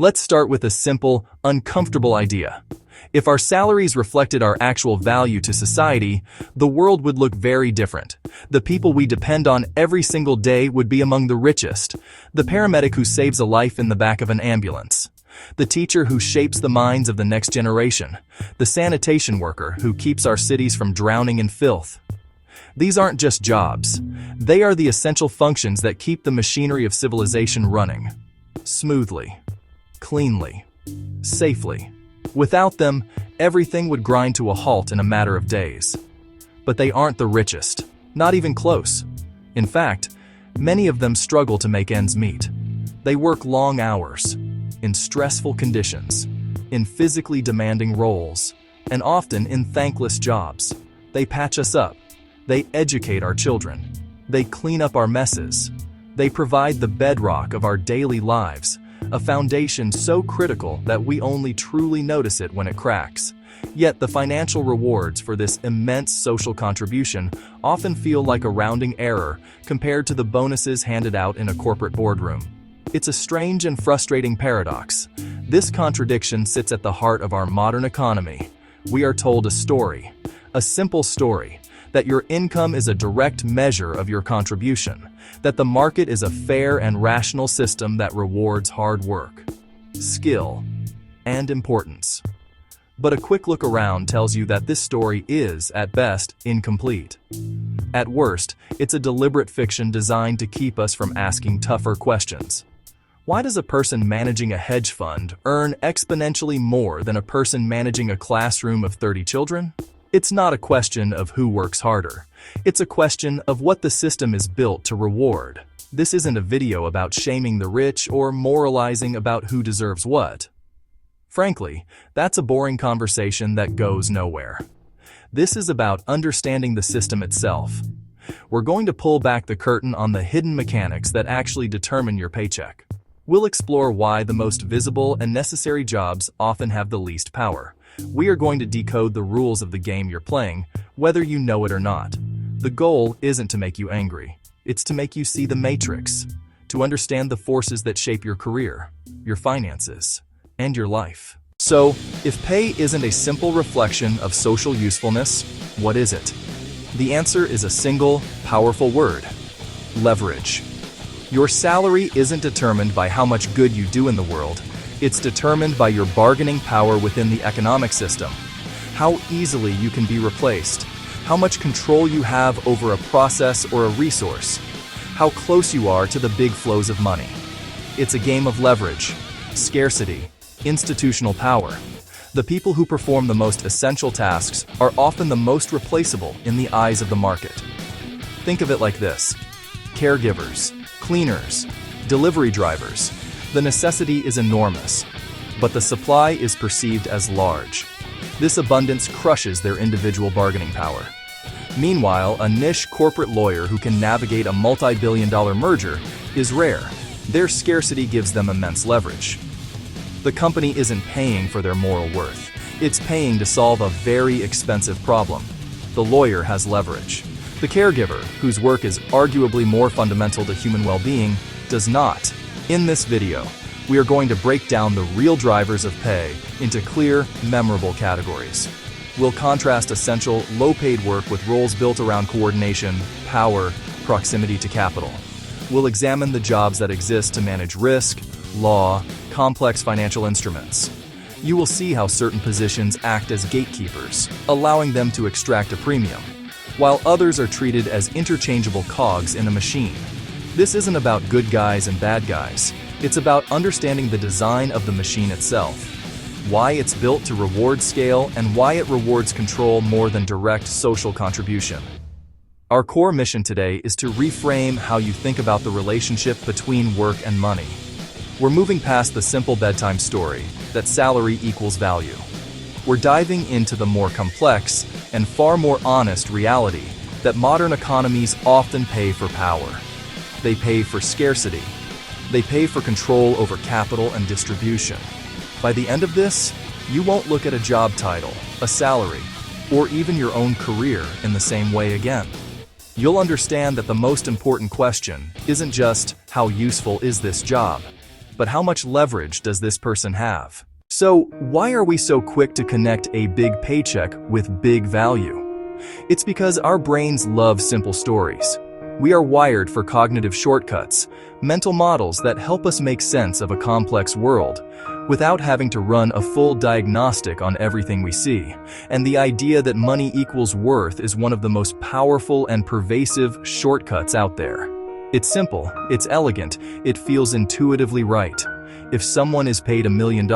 Let's start with a simple, uncomfortable idea. If our salaries reflected our actual value to society, the world would look very different. The people we depend on every single day would be among the richest. The paramedic who saves a life in the back of an ambulance. The teacher who shapes the minds of the next generation. The sanitation worker who keeps our cities from drowning in filth. These aren't just jobs. They are the essential functions that keep the machinery of civilization running. Smoothly. Cleanly. Safely. Without them, everything would grind to a halt in a matter of days. But they aren't the richest. Not even close. In fact, many of them struggle to make ends meet. They work long hours, in stressful conditions, in physically demanding roles, and often in thankless jobs. They patch us up. They educate our children. They clean up our messes. They provide the bedrock of our daily lives, a foundation so critical that we only truly notice it when it cracks. Yet the financial rewards for this immense social contribution often feel like a rounding error compared to the bonuses handed out in a corporate boardroom. It's a strange and frustrating paradox. This contradiction sits at the heart of our modern economy. We are told a story, a simple story, that your income is a direct measure of your contribution, that the market is a fair and rational system that rewards hard work, skill, and importance. But a quick look around tells you that this story is, at best, incomplete. At worst, it's a deliberate fiction designed to keep us from asking tougher questions. Why does a person managing a hedge fund earn exponentially more than a person managing a classroom of 30 children? It's not a question of who works harder. It's a question of what the system is built to reward. This isn't a video about shaming the rich or moralizing about who deserves what. Frankly, that's a boring conversation that goes nowhere. This is about understanding the system itself. We're going to pull back the curtain on the hidden mechanics that actually determine your paycheck. We'll explore why the most visible and necessary jobs often have the least power. We are going to decode the rules of the game you're playing, whether you know it or not. The goal isn't to make you angry. It's to make you see the matrix, to understand the forces that shape your career, your finances, and your life. So, if pay isn't a simple reflection of social usefulness, what is it? The answer is a single, powerful word: leverage. Your salary isn't determined by how much good you do in the world. It's determined by your bargaining power within the economic system. How easily you can be replaced. How much control you have over a process or a resource. How close you are to the big flows of money. It's a game of leverage, scarcity, institutional power. The people who perform the most essential tasks are often the most replaceable in the eyes of the market. Think of it like this: caregivers, cleaners, delivery drivers. The necessity is enormous, but the supply is perceived as large. This abundance crushes their individual bargaining power. Meanwhile, a niche corporate lawyer who can navigate a multi-billion-dollar merger is rare. Their scarcity gives them immense leverage. The company isn't paying for their moral worth. It's paying to solve a very expensive problem. The lawyer has leverage. The caregiver, whose work is arguably more fundamental to human well-being, does not. In this video, we are going to break down the real drivers of pay into clear, memorable categories. We'll contrast essential, low-paid work with roles built around coordination, power, proximity to capital. We'll examine the jobs that exist to manage risk, law, complex financial instruments. You will see how certain positions act as gatekeepers, allowing them to extract a premium, while others are treated as interchangeable cogs in a machine. This isn't about good guys and bad guys. It's about understanding the design of the machine itself, why it's built to reward scale, and why it rewards control more than direct social contribution. Our core mission today is to reframe how you think about the relationship between work and money. We're moving past the simple bedtime story that salary equals value. We're diving into the more complex and far more honest reality that modern economies often pay for power. They pay for scarcity. They pay for control over capital and distribution. By the end of this, you won't look at a job title, a salary, or even your own career in the same way again. You'll understand that the most important question isn't just how useful is this job, but how much leverage does this person have? So, why are we so quick to connect a big paycheck with big value? It's because our brains love simple stories. We are wired for cognitive shortcuts, mental models that help us make sense of a complex world without having to run a full diagnostic on everything we see. And the idea that money equals worth is one of the most powerful and pervasive shortcuts out there. It's simple, it's elegant, it feels intuitively right. If someone is paid $1 million,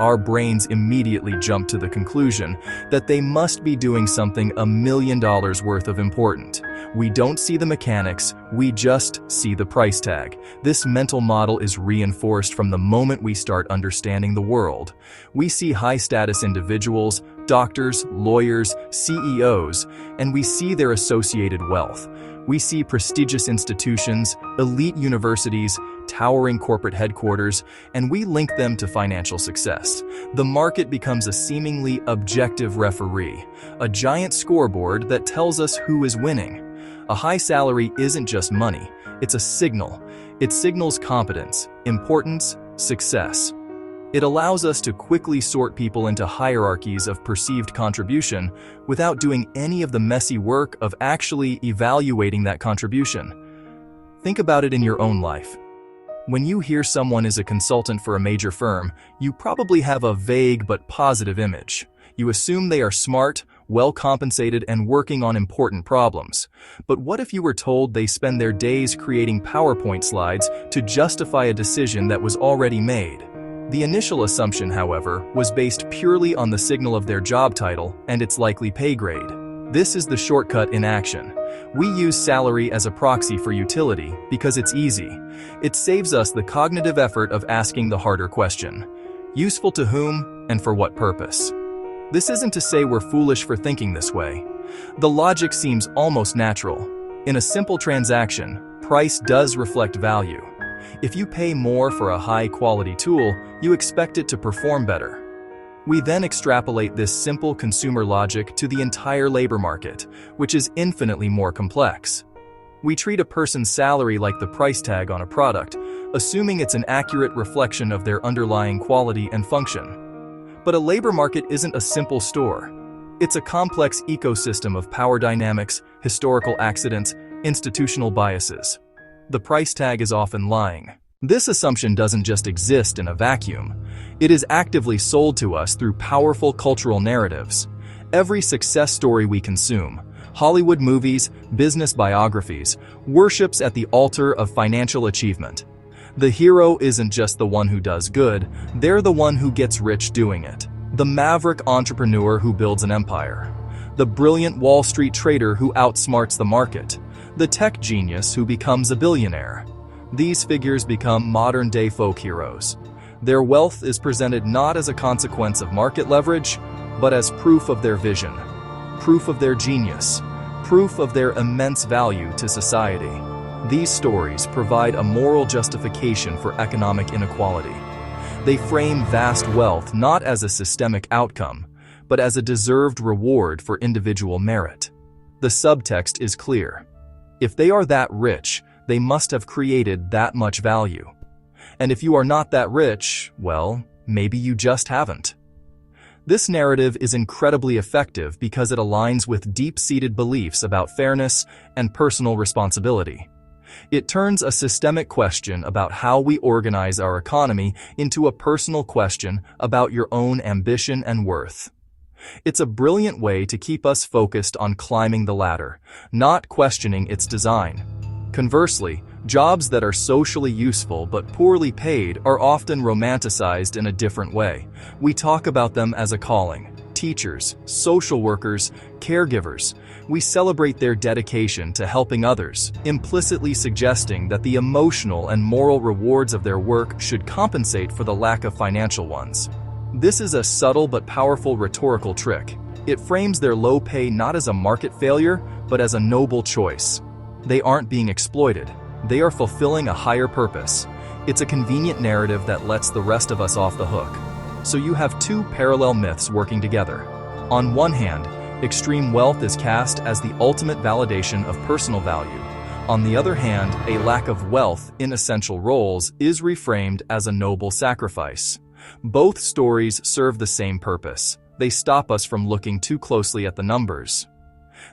our brains immediately jump to the conclusion that they must be doing something $1 million worth of important. We don't see the mechanics, we just see the price tag. This mental model is reinforced from the moment we start understanding the world. We see high-status individuals, doctors, lawyers, CEOs, and we see their associated wealth. We see prestigious institutions, elite universities, towering corporate headquarters, and we link them to financial success. The market becomes a seemingly objective referee, a giant scoreboard that tells us who is winning. A high salary isn't just money, it's a signal. It signals competence, importance, success. It allows us to quickly sort people into hierarchies of perceived contribution without doing any of the messy work of actually evaluating that contribution. Think about it in your own life. When you hear someone is a consultant for a major firm, you probably have a vague but positive image. You assume they are smart, well compensated, and working on important problems. But what if you were told they spend their days creating PowerPoint slides to justify a decision that was already made? The initial assumption, however, was based purely on the signal of their job title and its likely pay grade. This is the shortcut in action. We use salary as a proxy for utility because it's easy. It saves us the cognitive effort of asking the harder question: useful to whom and for what purpose? This isn't to say we're foolish for thinking this way. The logic seems almost natural. In a simple transaction, price does reflect value. If you pay more for a high-quality tool, you expect it to perform better. We then extrapolate this simple consumer logic to the entire labor market, which is infinitely more complex. We treat a person's salary like the price tag on a product, assuming it's an accurate reflection of their underlying quality and function. But a labor market isn't a simple store. It's a complex ecosystem of power dynamics, historical accidents, institutional biases. The price tag is often lying. This assumption doesn't just exist in a vacuum. It is actively sold to us through powerful cultural narratives. Every success story we consume, Hollywood movies, business biographies, worships at the altar of financial achievement. The hero isn't just the one who does good, they're the one who gets rich doing it. The maverick entrepreneur who builds an empire. The brilliant Wall Street trader who outsmarts the market. The tech genius who becomes a billionaire. These figures become modern-day folk heroes. Their wealth is presented not as a consequence of market leverage, but as proof of their vision, proof of their genius, proof of their immense value to society. These stories provide a moral justification for economic inequality. They frame vast wealth not as a systemic outcome, but as a deserved reward for individual merit. The subtext is clear. If they are that rich, they must have created that much value. And if you are not that rich, well, maybe you just haven't. This narrative is incredibly effective because it aligns with deep-seated beliefs about fairness and personal responsibility. It turns a systemic question about how we organize our economy into a personal question about your own ambition and worth. It's a brilliant way to keep us focused on climbing the ladder, not questioning its design. Conversely, jobs that are socially useful but poorly paid are often romanticized in a different way. We talk about them as a calling. Teachers, social workers, caregivers. We celebrate their dedication to helping others, implicitly suggesting that the emotional and moral rewards of their work should compensate for the lack of financial ones. This is a subtle but powerful rhetorical trick. It frames their low pay not as a market failure, but as a noble choice. They aren't being exploited. They are fulfilling a higher purpose. It's a convenient narrative that lets the rest of us off the hook. So you have two parallel myths working together. On one hand, extreme wealth is cast as the ultimate validation of personal value. On the other hand, a lack of wealth in essential roles is reframed as a noble sacrifice. Both stories serve the same purpose. They stop us from looking too closely at the numbers.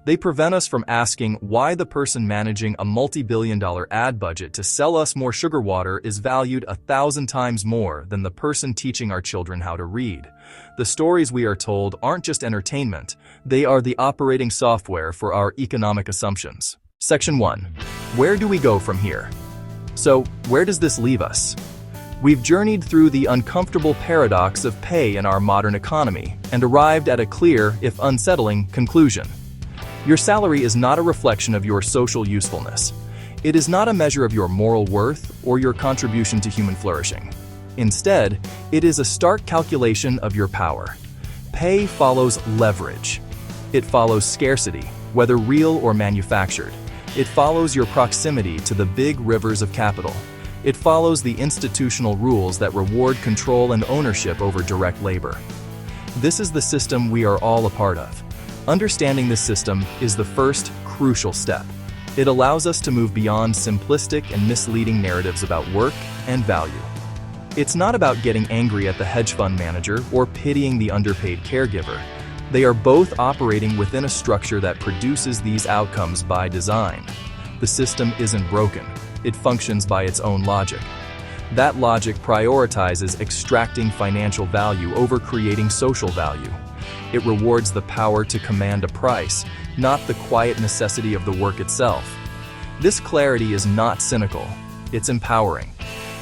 They prevent us from asking why the person managing a multi-billion-dollar ad budget to sell us more sugar water is valued 1,000 times more than the person teaching our children how to read. The stories we are told aren't just entertainment, they are the operating software for our economic assumptions. Section 1. Where do we go from here? So, where does this leave us? We've journeyed through the uncomfortable paradox of pay in our modern economy and arrived at a clear, if unsettling, conclusion. Your salary is not a reflection of your social usefulness. It is not a measure of your moral worth or your contribution to human flourishing. Instead, it is a stark calculation of your power. Pay follows leverage. It follows scarcity, whether real or manufactured. It follows your proximity to the big rivers of capital. It follows the institutional rules that reward control and ownership over direct labor. This is the system we are all a part of. Understanding this system is the first crucial step. It allows us to move beyond simplistic and misleading narratives about work and value. It's not about getting angry at the hedge fund manager or pitying the underpaid caregiver. They are both operating within a structure that produces these outcomes by design. The system isn't broken. It functions by its own logic. That logic prioritizes extracting financial value over creating social value. It rewards the power to command a price, not the quiet necessity of the work itself. This clarity is not cynical. It's empowering.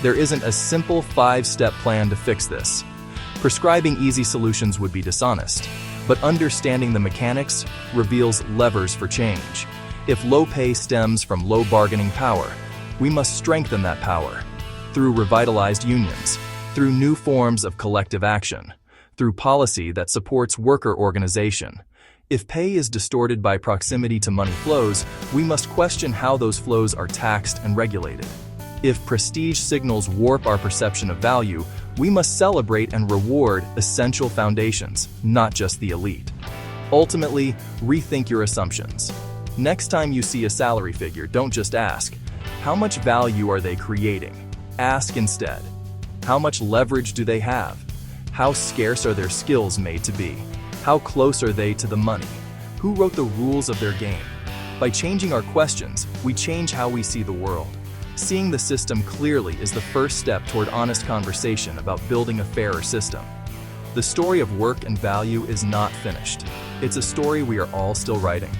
There isn't a simple 5-step plan to fix this. Prescribing easy solutions would be dishonest, but understanding the mechanics reveals levers for change. If low pay stems from low bargaining power, we must strengthen that power through revitalized unions, through new forms of collective action, through policy that supports worker organization. If pay is distorted by proximity to money flows, we must question how those flows are taxed and regulated. If prestige signals warp our perception of value, we must celebrate and reward essential foundations, not just the elite. Ultimately, rethink your assumptions. Next time you see a salary figure, don't just ask, how much value are they creating? Ask instead, how much leverage do they have? How scarce are their skills made to be? How close are they to the money? Who wrote the rules of their game? By changing our questions, we change how we see the world. Seeing the system clearly is the first step toward honest conversation about building a fairer system. The story of work and value is not finished. It's a story we are all still writing.